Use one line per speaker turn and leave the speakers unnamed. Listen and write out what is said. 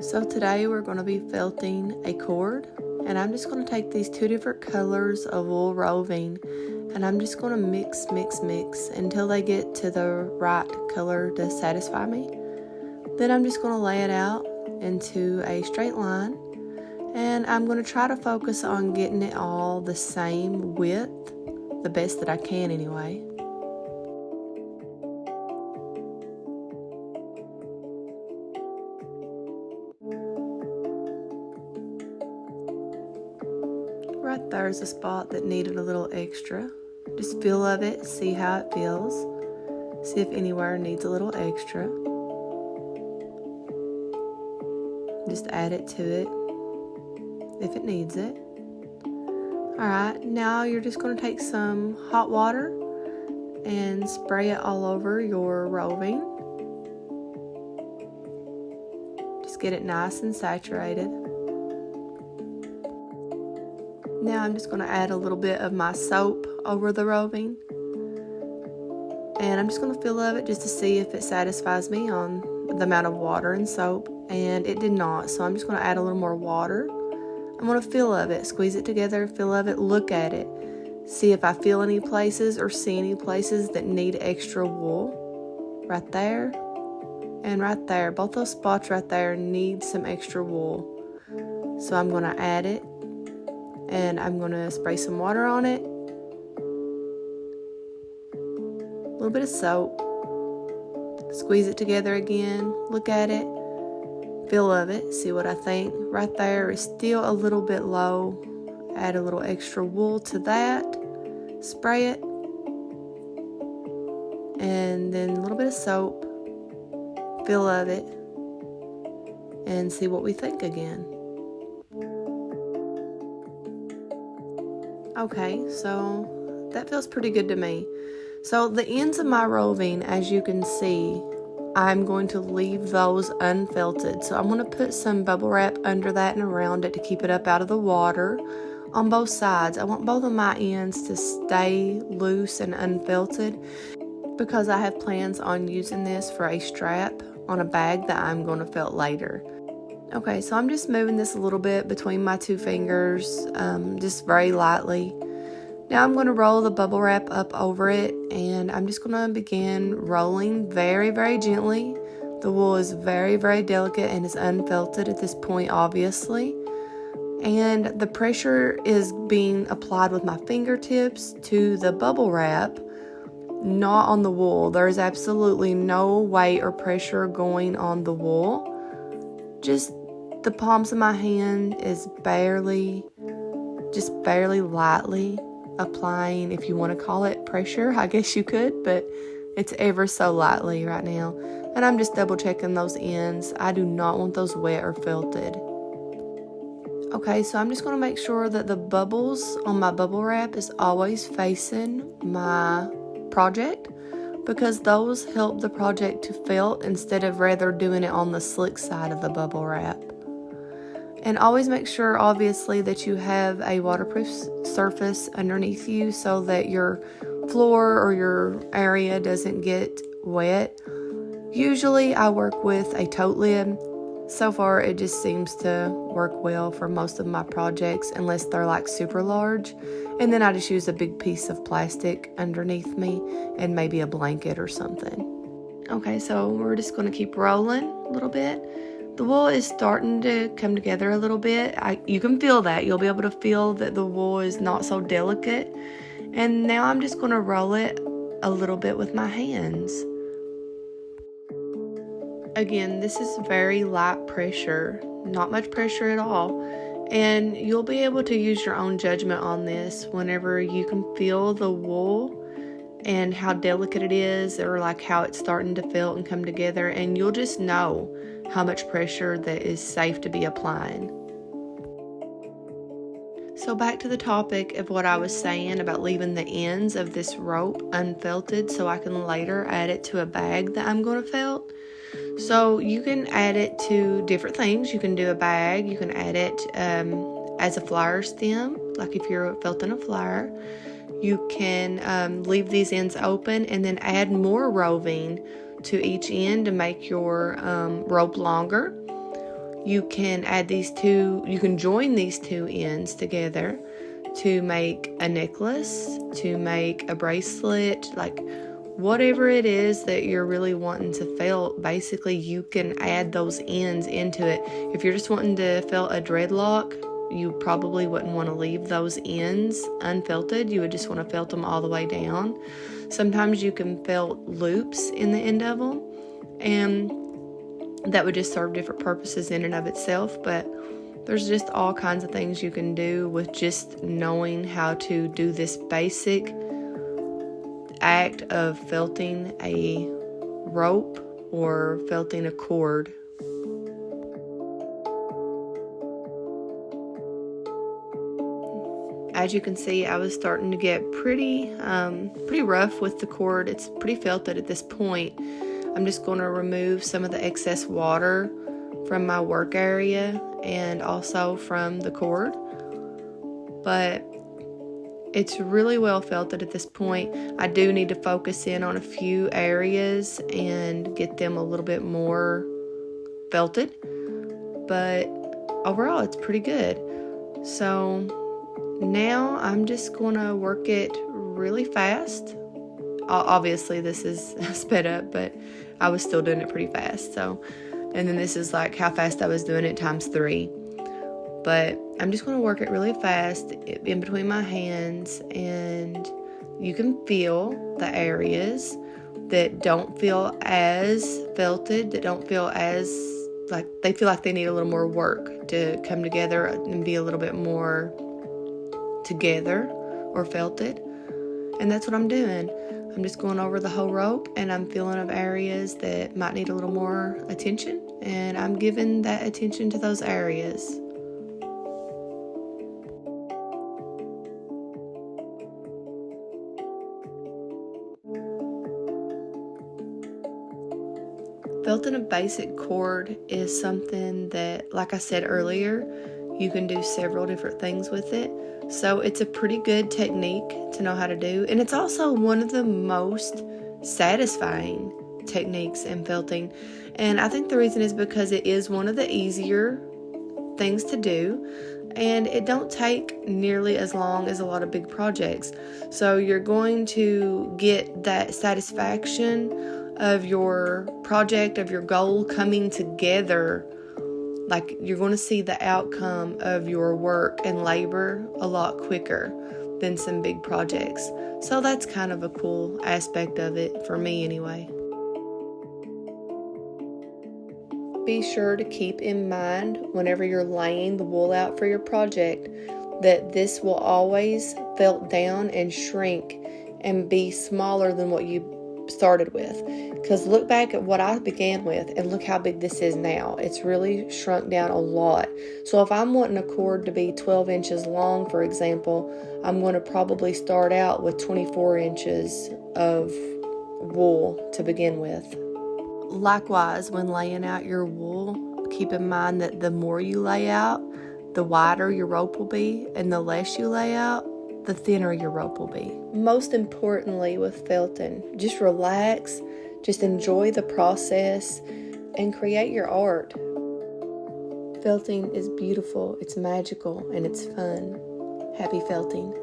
So today we're going to be felting a cord, and I'm just going to take these two different colors of wool roving and I'm just going to mix until they get to the right color to satisfy me. Then I'm just going to lay it out into a straight line, and I'm going to try to focus on getting it all the same width, the best that I can anyway. Right there is a spot that needed a little extra. Just feel of it, see how it feels. See if anywhere needs a little extra. Just add it to it if it needs it. Alright, now you're just going to take some hot water and spray it all over your roving. Just get it nice and saturated. Now I'm just going to add a little bit of my soap over the roving, and I'm just going to fill of it just to see if it satisfies me on the amount of water and soap, and it did not, so I'm just going to add a little more water. I'm going to fill of it, squeeze it together, fill of it, look at it, see if I feel any places or see any places that need extra wool. Right there and right there, both those spots right there need some extra wool, so I'm going to add it. And I'm going to spray some water on it, a little bit of soap, squeeze it together again, look at it, feel of it, see what I think. Right there is still a little bit low. Add a little extra wool to that, spray it, and then a little bit of soap, feel of it, and see what we think again. Okay, so that feels pretty good to me. So the ends of my roving, as you can see, I'm going to leave those unfelted. So I'm going to put some bubble wrap under that and around it to keep it up out of the water on both sides. I want both of my ends to stay loose and unfelted because I have plans on using this for a strap on a bag that I'm going to felt later. Okay, so I'm just moving this a little bit between my two fingers, just very lightly. Now I'm going to roll the bubble wrap up over it, and I'm just going to begin rolling very, very gently. The wool is very, very delicate and is unfelted at this point, obviously. And the pressure is being applied with my fingertips to the bubble wrap, not on the wool. There is absolutely no weight or pressure going on the wool. Just the palms of my hand is barely lightly applying, if you want to call it pressure, I guess you could, but it's ever so lightly right now. And I'm just double checking those ends. I do not want those wet or felted. Okay, so I'm just going to make sure that the bubbles on my bubble wrap is always facing my project, because those help the project to felt instead of rather doing it on the slick side of the bubble wrap. And always make sure, obviously, that you have a waterproof surface underneath you so that your floor or your area doesn't get wet. Usually I work with a tote lid. So far it just seems to work well for most of my projects, unless they're like super large. And then I just use a big piece of plastic underneath me and maybe a blanket or something. Okay, so we're just going to keep rolling a little bit. The wool is starting to come together a little bit. You can feel that. You'll be able to feel that the wool is not so delicate. And now I'm just going to roll it a little bit with my hands. Again, this is very light pressure, not much pressure at all. And you'll be able to use your own judgment on this whenever you can feel the wool and how delicate it is, or like how it's starting to felt and come together, and you'll just know how much pressure that is safe to be applying. So back to the topic of what I was saying about leaving the ends of this rope unfelted so I can later add it to a bag that I'm going to felt. So you can add it to different things. You can do a bag, you can add it as a flower stem, like if you're felting a flower. You can leave these ends open and then add more roving to each end to make your rope longer. you can you can join these two ends together to make a necklace, to make a bracelet, like whatever it is that you're really wanting to felt. Basically, you can add those ends into it. If you're just wanting to felt a dreadlock, you probably wouldn't want to leave those ends unfelted. You would just want to felt them all the way down. Sometimes you can felt loops in the end of them, and that would just serve different purposes in and of itself. But there's just all kinds of things you can do with just knowing how to do this basic act of felting a rope or felting a cord. As you can see, I was starting to get pretty rough with the cord. It's pretty felted at this point. I'm just going to remove some of the excess water from my work area and also from the cord. But it's really well felted at this point. I do need to focus in on a few areas and get them a little bit more felted. But overall, it's pretty good. So now I'm just going to work it really fast. Obviously, this is sped up, but I was still doing it pretty fast. And then this is like how fast I was doing it times 3. But I'm just going to work it really fast in between my hands, and you can feel the areas that don't feel as felted, that don't feel as like they feel like they need a little more work to come together and be a little bit more together or felted. And that's what I'm doing. I'm just going over the whole rope, and I'm feeling of areas that might need a little more attention, and I'm giving that attention to those areas. Felting a basic cord is something that, like I said earlier, you can do several different things with it. So it's a pretty good technique to know how to do. And it's also one of the most satisfying techniques in felting. And I think the reason is because it is one of the easier things to do. And it don't take nearly as long as a lot of big projects. So you're going to get that satisfaction of your project, of your goal coming together. Like, you're going to see the outcome of your work and labor a lot quicker than some big projects. So that's kind of a cool aspect of it, for me anyway. Be sure to keep in mind whenever you're laying the wool out for your project that this will always felt down and shrink and be smaller than what you started with. Because look back at what I began with and look how big this is now. It's really shrunk down a lot. So if I'm wanting a cord to be 12 inches long, for example, I'm going to probably start out with 24 inches of wool to begin with. Likewise, when laying out your wool, keep in mind that the more you lay out, the wider your rope will be, and the less you lay out, the thinner your rope will be. Most importantly with felting, just relax, just enjoy the process, and create your art. Felting is beautiful, it's magical, and it's fun. Happy felting.